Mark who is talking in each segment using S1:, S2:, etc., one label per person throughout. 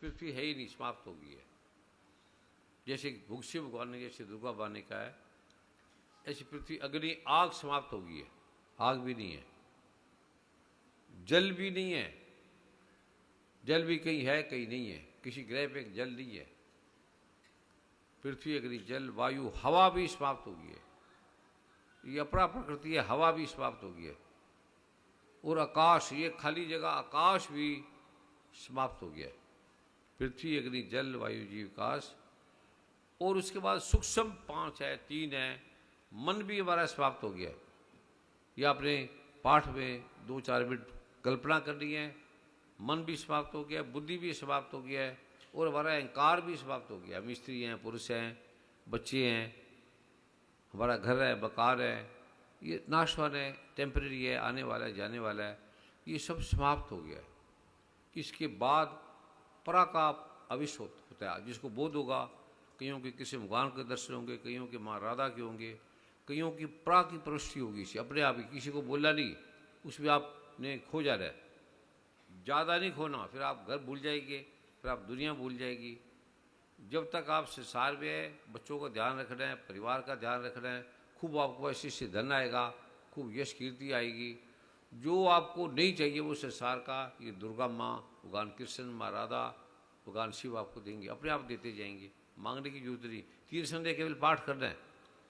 S1: पृथ्वी है ही नहीं, समाप्त हो गई है। जैसे शिव भगवान ने, जैसे दुर्गा भगवान ने कहा है, ऐसी पृथ्वी, अग्नि, आग समाप्त हो गई है, आग भी नहीं है, जल भी नहीं है, जल भी कहीं है कहीं नहीं है, किसी ग्रह पे जल नहीं है। पृथ्वी, अग्नि, जल, वायु, हवा भी समाप्त हो गई है। ये अपरा प्रकृति है, हवा भी समाप्त हो गई है। और आकाश, ये खाली जगह आकाश भी समाप्त हो गया है। पृथ्वी, अग्नि, जल, वायु, जीव, आकाश, और उसके बाद सूक्ष्म 5 है, 3 है, मन भी हमारा समाप्त हो गया है। ये आपने पाठ में 2-4 मिनट कल्पना करनी है। मन भी समाप्त हो गया, बुद्धि भी समाप्त हो गया है, और हमारा अहंकार भी समाप्त हो गया। हम स्त्री हैं, पुरुष हैं, बच्चे हैं, हमारा घर है, मकान है, ये नाशवान है, टेम्परेरी है, आने वाला है, जाने वाला है, ये सब समाप्त हो गया है। इसके बाद परा का आविष्य होता है, जिसको बोध होगा। कईयों के किसी भगवान के दर्शन होंगे, कईयों के माँ राधा के होंगे, कईयों की परा की प्रवृत्ति होगी, इसे अपने आप ही, किसी को बोला नहीं, उसमें आपने खो जा रहा है। ज़्यादा नहीं खोना, फिर आप घर भूल जाएंगे, फिर आप दुनिया भूल जाएगी। जब तक आप संसार में है, बच्चों का ध्यान रखना है, परिवार का ध्यान रखना है, खूब आपको ऐसे से धन आएगा, खूब यश कीर्ति आएगी। जो आपको नहीं चाहिए वो संसार का, ये दुर्गा माँ, भगवान कृष्ण, माँ राधा, भगवान शिव आपको देंगे, अपने आप देते जाएंगे, मांगने की जरूरत नहीं। 3 संध्या केवल पाठ करना है,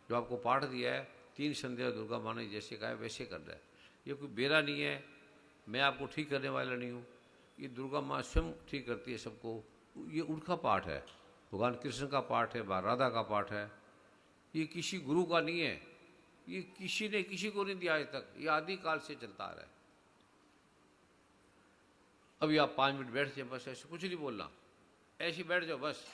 S1: जो आपको पाठ दिया है 3 संध्या दुर्गा माँ ने जैसे कहा है वैसे करना है। ये कोई बेरा नहीं है, मैं आपको ठीक करने वाला नहीं हूँ, ये दुर्गा माँ स्वयं ठीक करती है सबको। ये उनका पाठ है, भगवान कृष्ण का पाठ है, माँ राधा का पाठ है। ये किसी गुरु का नहीं है, ये किसी ने किसी को नहीं दिया आज तक, ये आदि काल से चलता आ रहा है। अभी आप 5 मिनट बैठ जाए, बस ऐसे कुछ नहीं बोलना, ऐसे बैठ जाओ, बस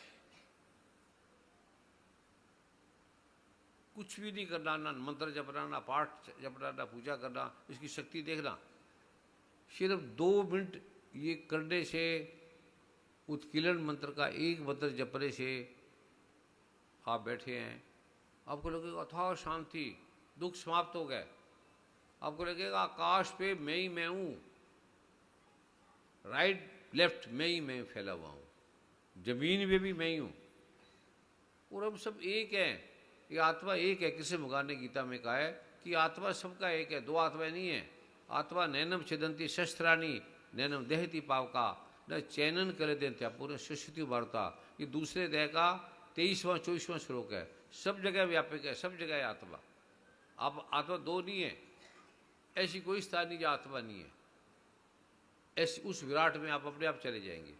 S1: कुछ भी नहीं करना, ना मंत्र जपना, ना पाठ जपना, ना पूजा करना, इसकी शक्ति देखना। सिर्फ 2 मिनट ये करने से, उत्कीर्ण मंत्र का एक मंत्र जपने से आप बैठे हैं, आपको लगेगा अथाह शांति, दुख समाप्त हो गए। आपको लगेगा आकाश पे मैं ही मैं हूँ, राइट लेफ्ट मैं ही मैं फैला हुआ हूँ, जमीन में भी मैं ही हूँ, और हम सब एक हैं। ये आत्मा एक है। कृष्ण भगवान ने गीता में कहा है कि आत्मा सबका एक है, 2 आत्माएं नहीं है। आत्मा नैनम छिदंती शस्त्राणी नैनम देहती पावका न चैनन करे देते पूर्ण सुश्रुति वार्ता। ये दूसरे देह का 23वां 24वां श्लोक है। सब जगह व्यापक है, सब जगह है आत्मा। आप आत्मा 2 नहीं है, ऐसी कोई स्थान नहीं जो आत्मा नहीं है। ऐसी उस विराट में आप अपने आप चले जाएंगे।